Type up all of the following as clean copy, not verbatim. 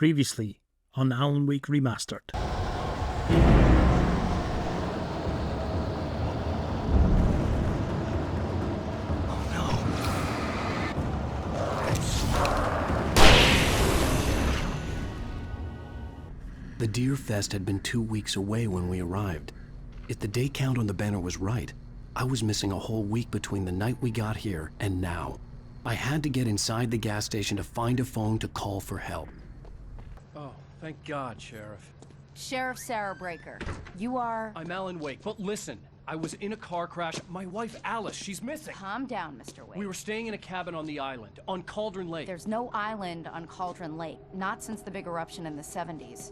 Previously on Alan Wake Remastered. The Deer Fest had been 2 weeks away when we arrived. If the day count on the banner was right, I was missing a whole week between the night we got here and now. I had to get inside the gas station to find a phone to call for help. Oh, thank God, Sheriff. Sheriff Sarah Breaker, you are... I'm Alan Wake, but listen, I was in a car crash. My wife, Alice, she's missing. Calm down, Mr. Wake. We were staying in a cabin on the island, on Cauldron Lake. There's no island on Cauldron Lake, not since the big eruption in the 70s.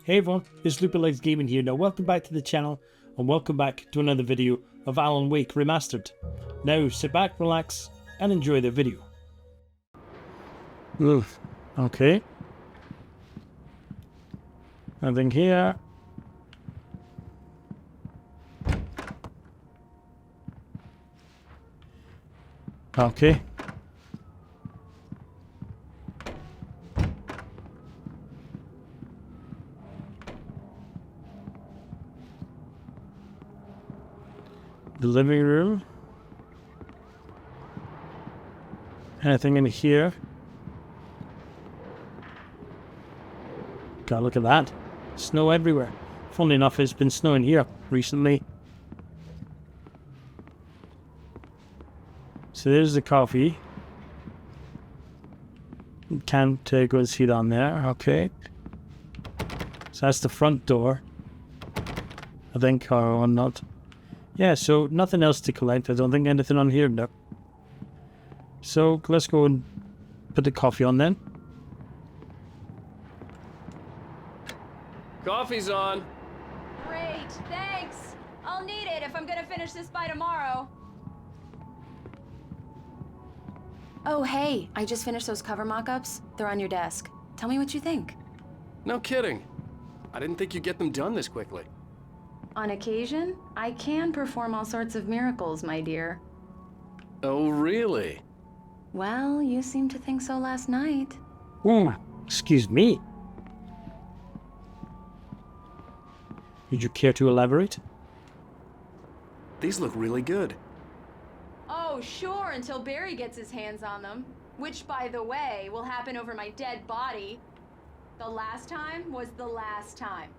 Hey everyone, it's Lupulix Gaming here. Now welcome back to the channel and welcome back to another video of Alan Wake Remastered. Now sit back, relax and enjoy the video. Okay. Nothing here. Okay. The living room. Anything in here? God, look at that. Snow everywhere. Funnily enough, it's been snowing here recently. So there's the coffee. Can't go and see down there. Okay. So that's the front door. I think, or not. Yeah, so nothing else to collect. I don't think anything on here, no. So let's go and put the coffee on then. Coffee's on. Great, thanks! I'll need it if I'm gonna finish this by tomorrow. Oh, hey, I just finished those cover mock-ups. They're on your desk. Tell me what you think. No kidding. I didn't think you'd get them done this quickly. On occasion, I can perform all sorts of miracles, my dear. Oh, really? Well, you seemed to think so last night. Excuse me. Would you care to elaborate? These look really good. Oh, sure, until Barry gets his hands on them. Which, by the way, will happen over my dead body. The last time was the last time.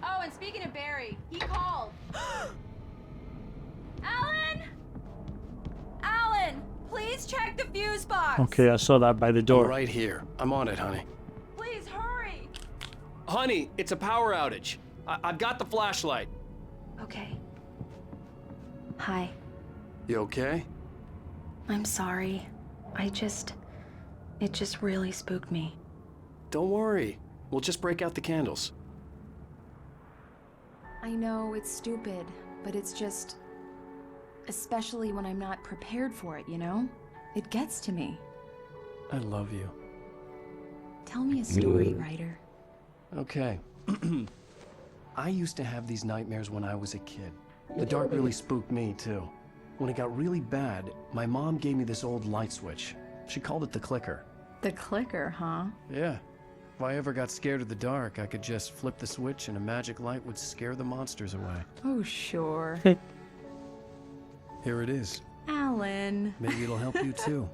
Oh, and speaking of Barry, he called. Alan! Alan, please check the fuse box. Okay, I saw that by the door. I'm right here. I'm on it, honey. Please hurry. Honey, it's a power outage. I've got the flashlight. Okay. Hi. You okay? I'm sorry. It just really spooked me. Don't worry. We'll just break out the candles. I know it's stupid, but it's just... especially when I'm not prepared for it, you know? It gets to me. I love you. Tell me a story, writer. Okay. I used to have these nightmares when I was a kid. The dark really spooked me, too. When it got really bad, my mom gave me this old light switch. She called it the clicker. The clicker, huh? Yeah. If I ever got scared of the dark, I could just flip the switch and a magic light would scare the monsters away. Oh, sure. Here it is. Alan. Maybe it'll help you, too.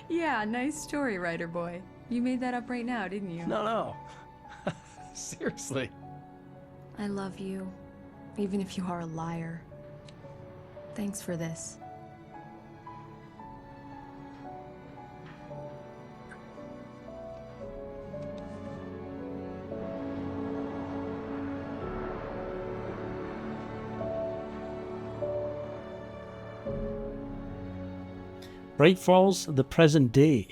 Yeah, nice story, writer boy. You made that up right now, didn't you? No. Seriously. I love you, even if you are a liar. Thanks for this. Bright Falls, the present day.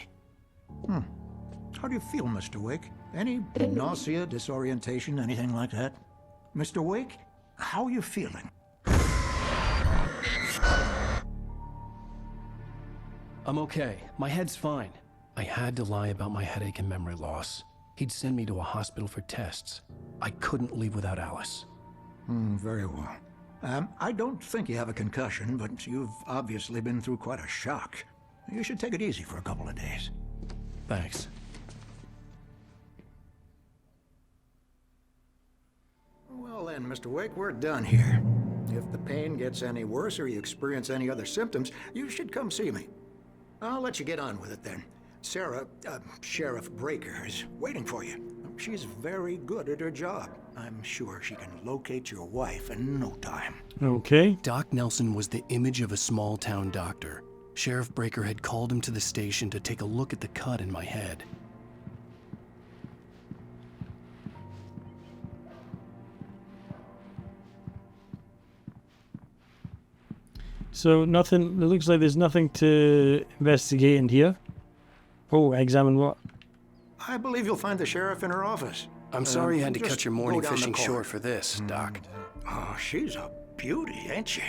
How do you feel, Mr. Wake? Any nausea, disorientation, anything like that? Mr. Wake, how are you feeling? I'm okay. My head's fine. I had to lie about my headache and memory loss. He'd send me to a hospital for tests. I couldn't leave without Alice. Very well. I don't think you have a concussion, but you've obviously been through quite a shock. You should take it easy for a couple of days. Thanks. Well then, Mr. Wake, we're done here. If the pain gets any worse or you experience any other symptoms, you should come see me. I'll let you get on with it then. Sarah, Sheriff Breaker, is waiting for you. She's very good at her job. I'm sure she can locate your wife in no time. Okay. Doc Nelson was the image of a small-town doctor. Sheriff Breaker had called him to the station to take a look at the cut in my head. So nothing, it looks like there's nothing to investigate in here. Oh, examine what? I believe you'll find the sheriff in her office. I'm sorry you had to just cut your go morning down the fishing corridor. short for this, Doc. Oh, she's a beauty, ain't she?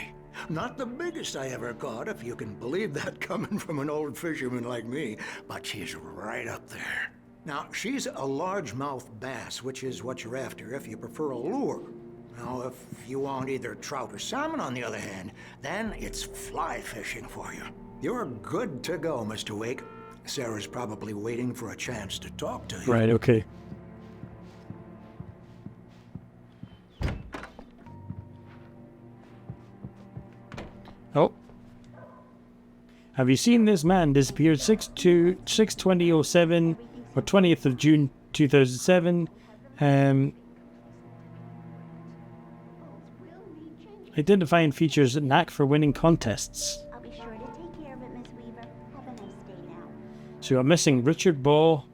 Not the biggest I ever caught, if you can believe that coming from an old fisherman like me, but she's right up there. Now, she's a largemouth bass, which is what you're after if you prefer a lure. Now, if you want either trout or salmon, on the other hand, then it's fly fishing for you. You're good to go, Mr. Wake. Sarah's probably waiting for a chance to talk to you. Right, okay. Oh. Have you seen this man disappeared 6/20/07 or 20th of June 2007? Identifying features a knack for winning contests. I'll be sure to take care of it, Miss Weaver. Have a nice day now. So you're missing Richard Ball,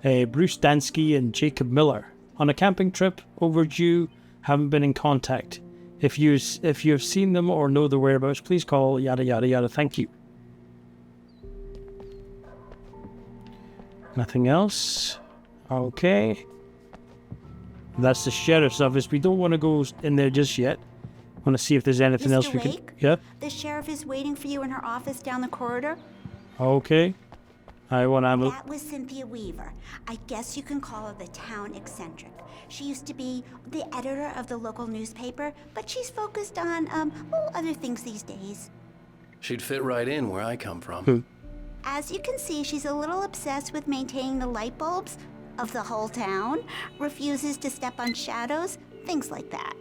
Bruce Dansky, and Jacob Miller. On a camping trip, overdue, haven't been in contact. If you have seen them or know their whereabouts, please call yada yada yada. Thank you. Nothing else. Okay. That's the sheriff's office. We don't want to go in there just yet. Want to see if there's anything else we Wake? could. Yep. The sheriff is waiting for you in her office down the corridor. Okay. I want to. That was Cynthia Weaver. I guess you can call her the town eccentric. She used to be the editor of the local newspaper, but she's focused on, other things these days. She'd fit right in where I come from. As you can see, she's a little obsessed with maintaining the light bulbs of the whole town, refuses to step on shadows, things like that.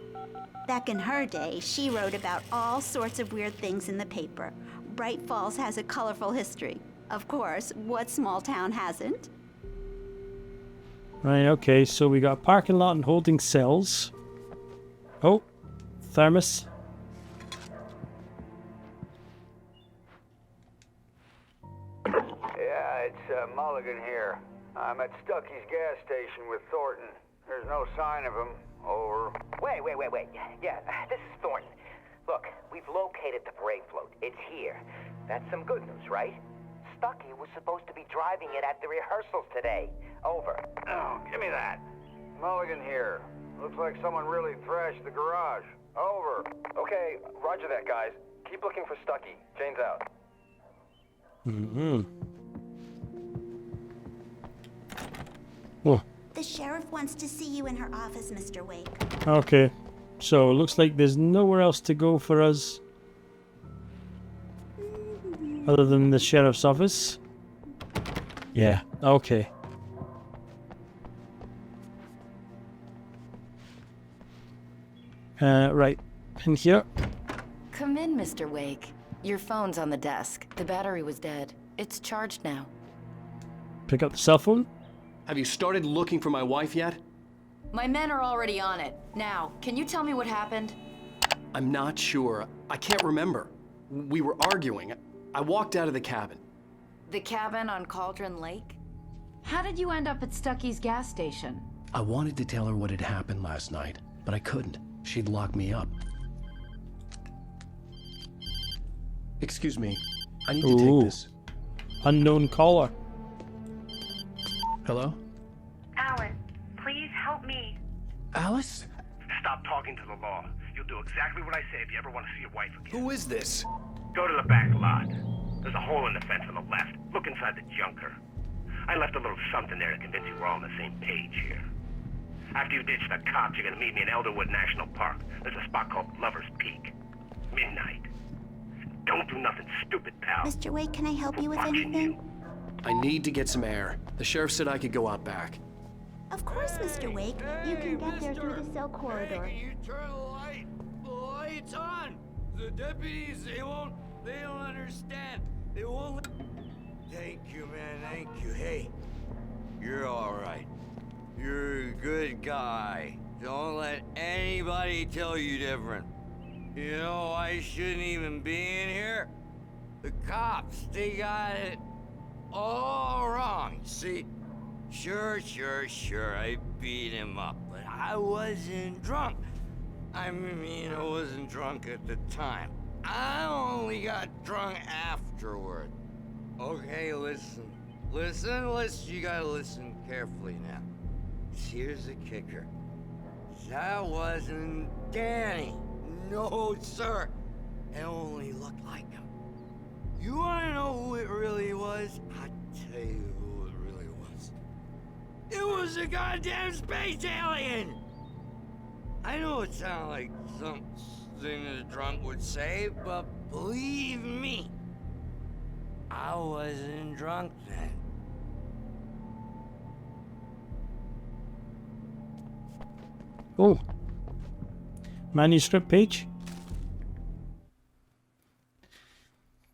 Back in her day, she wrote about all sorts of weird things in the paper. Bright Falls has a colorful history. Of course, what small town hasn't? Right, okay, so we got parking lot and holding cells. Oh, thermos. Yeah, it's Mulligan here. I'm at Stucky's gas station with Thornton. There's no sign of him. Over. Wait. Yeah, this is Thornton. Look, we've located the parade float. It's here. That's some good news, right? Stucky was supposed to be driving it at the rehearsals today. Over. Oh, give me that. Mulligan here. Looks like someone really thrashed the garage. Over. Okay, roger that, guys. Keep looking for Stucky. Jane's out. Oh, The sheriff wants to see you in her office, Mr. Wake. okay. So it looks like there's nowhere else to go for us other than the sheriff's office. Yeah, okay. Right. In here. Come in, Mr. Wake. Your phone's on the desk. The battery was dead. It's charged now. Pick up the cell phone. Have you started looking for my wife yet? My men are already on it. Now, can you tell me what happened? I'm not sure. I can't remember. We were arguing. I walked out of the cabin. The cabin on Cauldron Lake? How did you end up at Stucky's gas station? I wanted to tell her what had happened last night, but I couldn't. She'd lock me up. Excuse me. I need to Ooh. take this. Unknown caller. Hello? Alan, please help me. Alice? Stop talking to the law. You'll do exactly what I say if you ever want to see your wife again. Who is this? Go to the back lot. There's a hole in the fence on the left. Look inside the junker. I left a little something there to convince you we're all on the same page here. After you ditch the cops, you're gonna meet me in Elderwood National Park. There's a spot called Lover's Peak. Midnight. Don't do nothing stupid, pal. Mr. Wake, can I help you with Watching anything? you. I need to get some air. The sheriff said I could go out back. Of course, Mr. Wake. You can get there through the cell corridor. Hey, can you turn the light? The light's on. The deputies, they don't understand. They won't. Thank you, man. Thank you. Hey, you're all right. You're a good guy. Don't let anybody tell you different. You know, I shouldn't even be in here. The cops, they got it all wrong. See, sure, I beat him up, but I wasn't drunk. I mean, I wasn't drunk at the time. I only got drunk afterward. Okay, listen. You gotta listen carefully now. Here's the kicker. That wasn't Danny. No, sir. It only looked like him. You wanna know who it really was? I'll tell you who it really was. It was a goddamn space alien! I know it sounds like something a drunk would say, but believe me, I wasn't drunk then. Oh. Manuscript page.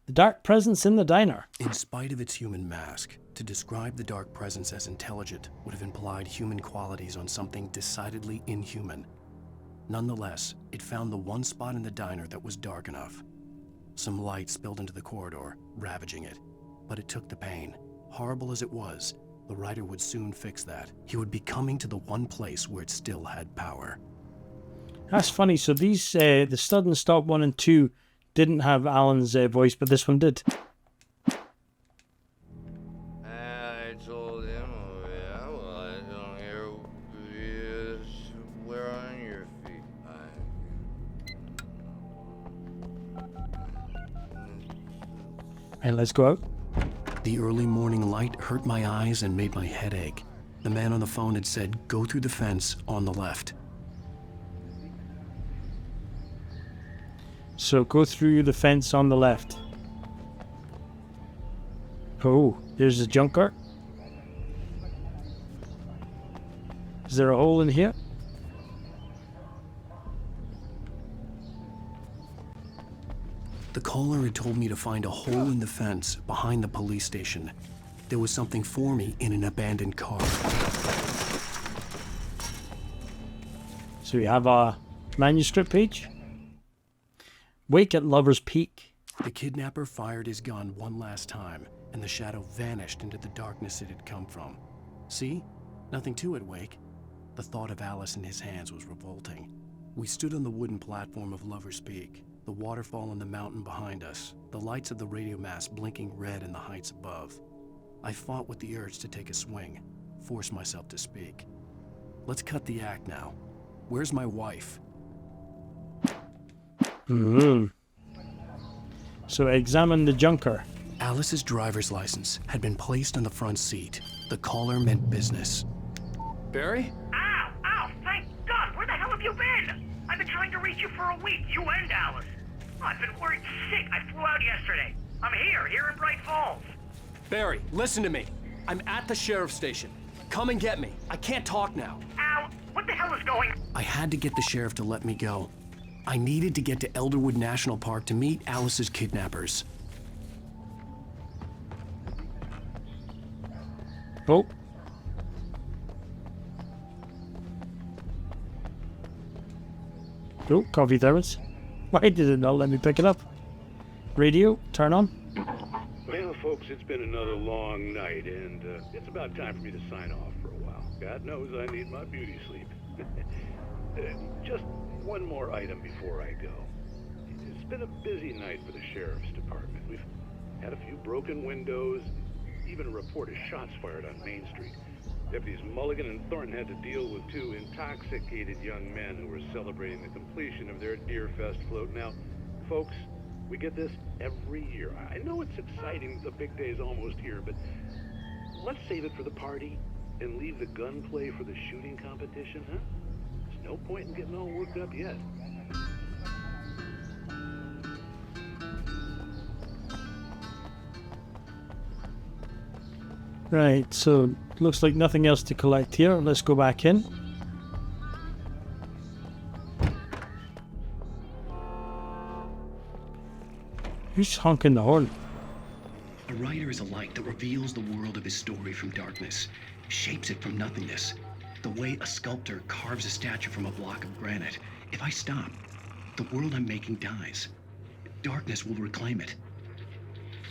The dark presence in the diner. In spite of its human mask, to describe the dark presence as intelligent would have implied human qualities on something decidedly inhuman. Nonetheless, it found the one spot in the diner that was dark enough. Some light spilled into the corridor, ravaging it. But it took the pain. Horrible as it was, the writer would soon fix that. He would be coming to the one place where it still had power. That's funny. So these, the Stud and Stop 1 and 2 didn't have Alan's voice, but this one did. I told him, yeah, well, I don't hear you. We're on your feet. And let's go out. The early morning light hurt my eyes and made my head ache. The man on the phone had said, go through the fence on the left. So go through the fence on the left. Oh, there's the junker. Is there a hole in here? The caller had told me to find a hole in the fence behind the police station. There was something for me in an abandoned car. So we have our manuscript page. Wake at Lover's Peak. The kidnapper fired his gun one last time, and the shadow vanished into the darkness it had come from. See? Nothing to it, Wake. The thought of Alice in his hands was revolting. We stood on the wooden platform of Lover's Peak, the waterfall on the mountain behind us, the lights of the radio mast blinking red in the heights above. I fought with the urge to take a swing, force myself to speak. Let's cut the act now. Where's my wife? So examine the junker. Alice's driver's license had been placed on the front seat. The caller meant business. Barry? Ow! Thank God! Where the hell have you been? I've been trying to reach you for a week, you and Alice. I've been worried sick. I flew out yesterday. I'm here in Bright Falls. Barry, listen to me. I'm at the sheriff's station. Come and get me. I can't talk now. Al, what the hell is going on? I had to get the sheriff to let me go. I needed to get to Elderwood National Park to meet Alice's kidnappers. Oh. Oh, coffee thermos. Why did it not let me pick it up? Radio, turn on. Well, folks, it's been another long night, and it's about time for me to sign off for a while. God knows I need my beauty sleep. Just one more item before I go. It's been a busy night for the sheriff's department. Had a few broken windows, even a report of shots fired on Main Street. Deputies Mulligan and Thornton had to deal with two intoxicated young men who were celebrating the completion of their Deerfest float. Now, folks, we get this every year. I know it's exciting, the big day's almost here, but let's save it for the party and leave the gunplay for the shooting competition, huh? There's no point in getting all worked up yet. Right, so looks like nothing else to collect here. Let's go back in. Who's honking the horn? A writer is a light that reveals the world of his story from darkness, shapes it from nothingness. The way a sculptor carves a statue from a block of granite. If I stop, the world I'm making dies. Darkness will reclaim it.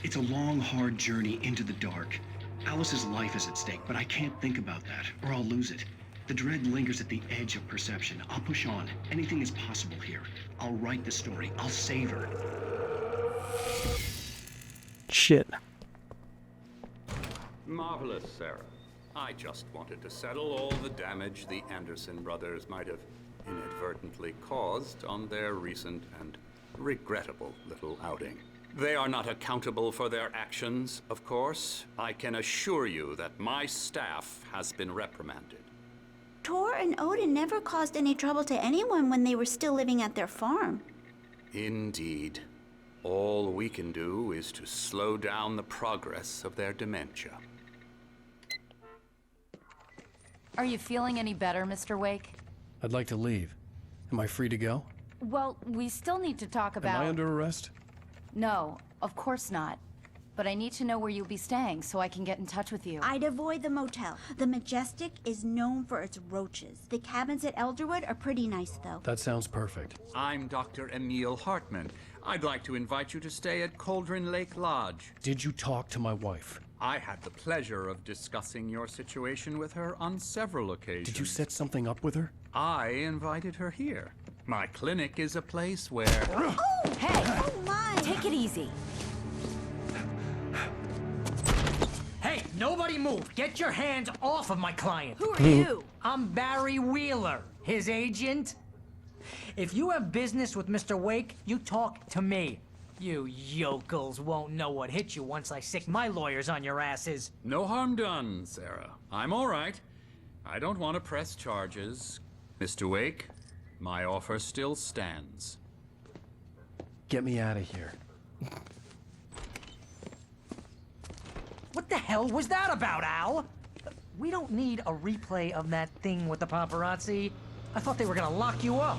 It's a long, hard journey into the dark. Alice's life is at stake, but I can't think about that, or I'll lose it. The dread lingers at the edge of perception. I'll push on. Anything is possible here. I'll write the story. I'll save her. Shit. Marvelous, Sarah. I just wanted to settle all the damage the Anderson brothers might have inadvertently caused on their recent and regrettable little outing. They are not accountable for their actions, of course. I can assure you that my staff has been reprimanded. Tor and Odin never caused any trouble to anyone when they were still living at their farm. Indeed. All we can do is to slow down the progress of their dementia. Are you feeling any better, Mr. Wake? I'd like to leave. Am I free to go? Well, we still need to talk about... Am I under arrest? No, of course not. But I need to know where you'll be staying so I can get in touch with you. I'd avoid the motel. The Majestic is known for its roaches. The cabins at Elderwood are pretty nice, though. That sounds perfect. I'm Dr. Emil Hartman. I'd like to invite you to stay at Cauldron Lake Lodge. Did you talk to my wife? I had the pleasure of discussing your situation with her on several occasions. Did you set something up with her? I invited her here. My clinic is a place where... Oh! Hey! Oh, my! Take it easy. Hey, nobody move! Get your hands off of my client! Who are you? I'm Barry Wheeler, his agent. If you have business with Mr. Wake, you talk to me. You yokels won't know what hit you once I sick my lawyers on your asses. No harm done, Sarah. I'm all right. I don't want to press charges. Mr. Wake, my offer still stands. Get me out of here. What the hell was that about, Al? We don't need a replay of that thing with the paparazzi. I thought they were gonna lock you up.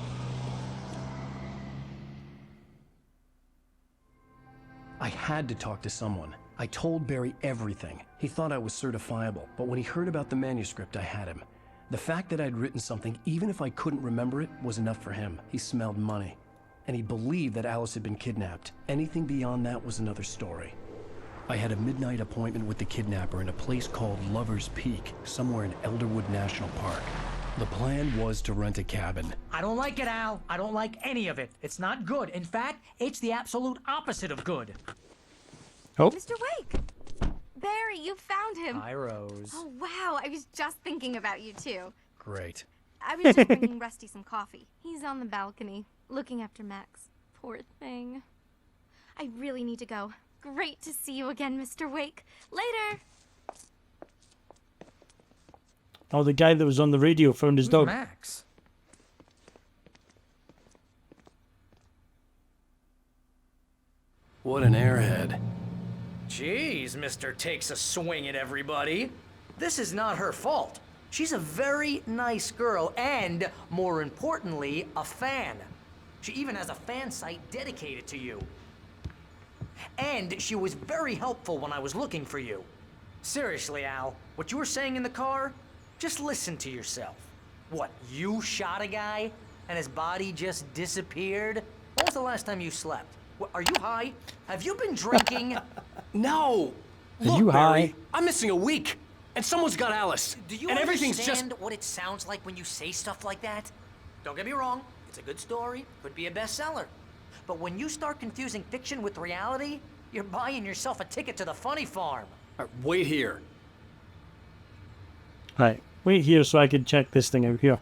I had to talk to someone. I told Barry everything. He thought I was certifiable, but when he heard about the manuscript, I had him. The fact that I'd written something, even if I couldn't remember it, was enough for him. He smelled money. And he believed that Alice had been kidnapped. Anything beyond that was another story. I had a midnight appointment with the kidnapper in a place called Lover's Peak, somewhere in Elderwood National Park. The plan was to rent a cabin. I don't like it, Al. I don't like any of it. It's not good. In fact, it's the absolute opposite of good. Oh. Mr. Wake! Barry, you found him. Hi, Rose. Oh, wow. I was just thinking about you, too. Great. I was just bringing Rusty some coffee. He's on the balcony, looking after Max. Poor thing. I really need to go. Great to see you again, Mr. Wake. Later! Oh, the guy that was on the radio found his dog. Max. What an airhead. Jeez, Mr. Takes a swing at everybody. This is not her fault. She's a very nice girl and, more importantly, a fan. She even has a fan site dedicated to you. And she was very helpful when I was looking for you. Seriously, Al, what you were saying in the car, just listen to yourself. What, you shot a guy and his body just disappeared? When was the last time you slept? What, are you high? Have you been drinking? No! Are you high? Barry, I'm missing a week, and someone's got Alice. Do you and everything's understand just... what it sounds like when you say stuff like that? Don't get me wrong, it's a good story, could be a bestseller. But when you start confusing fiction with reality, You're buying yourself a ticket to the funny farm. Wait here. Right, wait here so I can check this thing out here.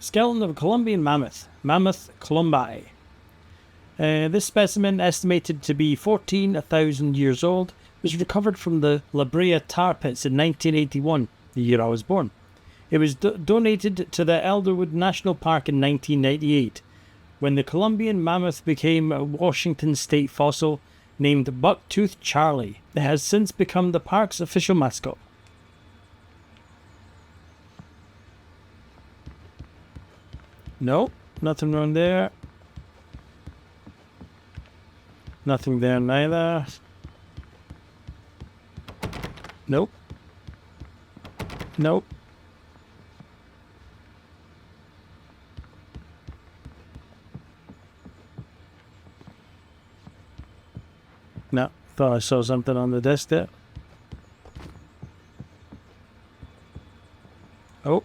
Skeleton of a Columbian mammoth, Mammoth columbi. This specimen, estimated to be 14,000 years old, was recovered from the La Brea tar pits in 1981, the year I was born. It was donated to the Elderwood National Park in 1998, when the Columbian mammoth became a Washington state fossil named Bucktooth Charlie. It has since become the park's official mascot. No, nothing wrong there. Nothing there neither. Nope. Nope. No, thought I saw something on the desk there. Oh.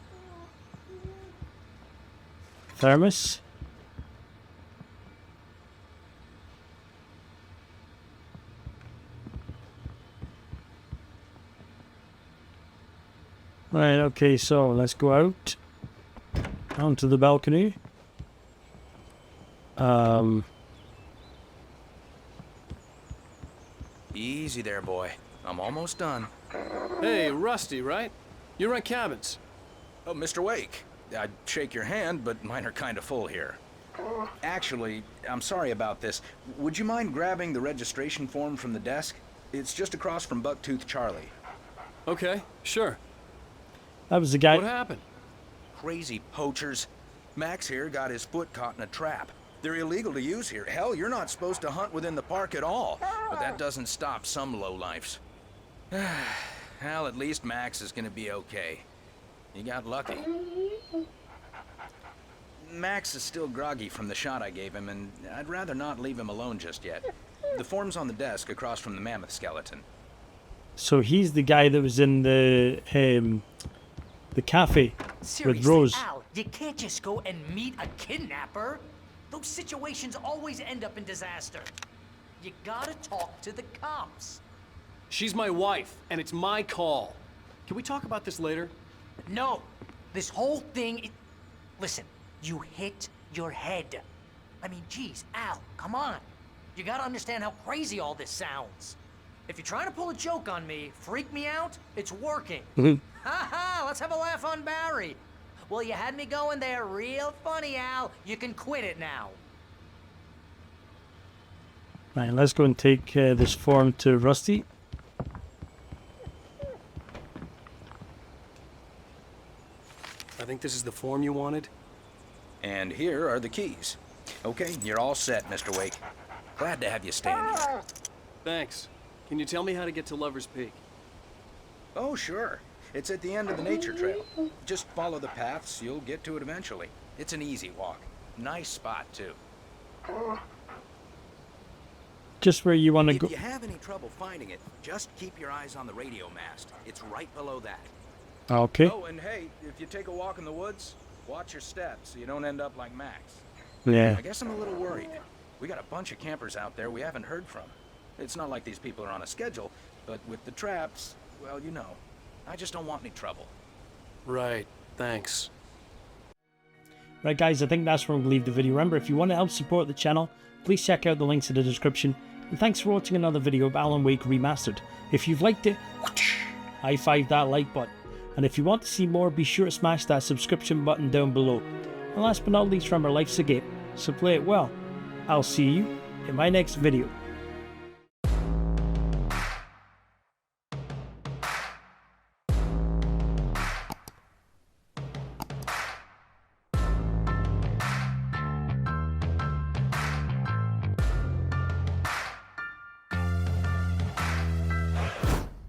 Thermos. Right, okay, so let's go out onto the balcony. Easy there, boy. I'm almost done. Hey, Rusty, right? You rent cabins. Oh, Mr. Wake. I'd shake your hand, but mine are kind of full here. Actually, I'm sorry about this. Would you mind grabbing the registration form from the desk? It's just across from Bucktooth Charlie. Okay, sure. That was the guy. What happened? Crazy poachers. Max here got his foot caught in a trap. They're illegal to use here. Hell, you're not supposed to hunt within the park at all. But that doesn't stop some lowlifes. Well, at least Max is gonna be okay. You got lucky. Max is still groggy from the shot I gave him, and I'd rather not leave him alone just yet. The form's on the desk across from the mammoth skeleton. So he's the guy that was in the cafe Seriously, with Rose. Al, you can't just go and meet a kidnapper. Those situations always end up in disaster. You gotta talk to the cops. She's my wife, and it's my call. Can we talk about this later? No, this whole thing. Listen, you hit your head. I mean, geez, Al, come on. You gotta understand how crazy all this sounds. If you're trying to pull a joke on me, freak me out, it's working. Ha ha, let's have a laugh on Barry. Well, you had me going there real funny, Al. You can quit it now. Right, let's go and take this form to Rusty. I think this is the form you wanted. And here are the keys. Okay, you're all set, Mr. Wake. Glad to have you stand here. Thanks. Can you tell me how to get to Lover's Peak? Oh, sure. It's at the end of the nature trail. Just follow the paths, you'll get to it eventually. It's an easy walk. Nice spot, too. Just where you want to go. If you have any trouble finding it, just keep your eyes on the radio mast. It's right below that. Okay. Oh, and hey, if you take a walk in the woods, watch your steps so you don't end up like Max. Yeah. I guess I'm a little worried. We got a bunch of campers out there we haven't heard from. It's not like these people are on a schedule, but with the traps, well, you know. I just don't want any trouble. Right. Thanks. Right, guys, I think that's where I'm going to leave the video. Remember, if you want to help support the channel, please check out the links in the description. And thanks for watching another video of Alan Wake Remastered. If you've liked it, high five that like button. And if you want to see more, be sure to smash that subscription button down below. And last but not least, remember, life's a game, so play it well. I'll see you in my next video.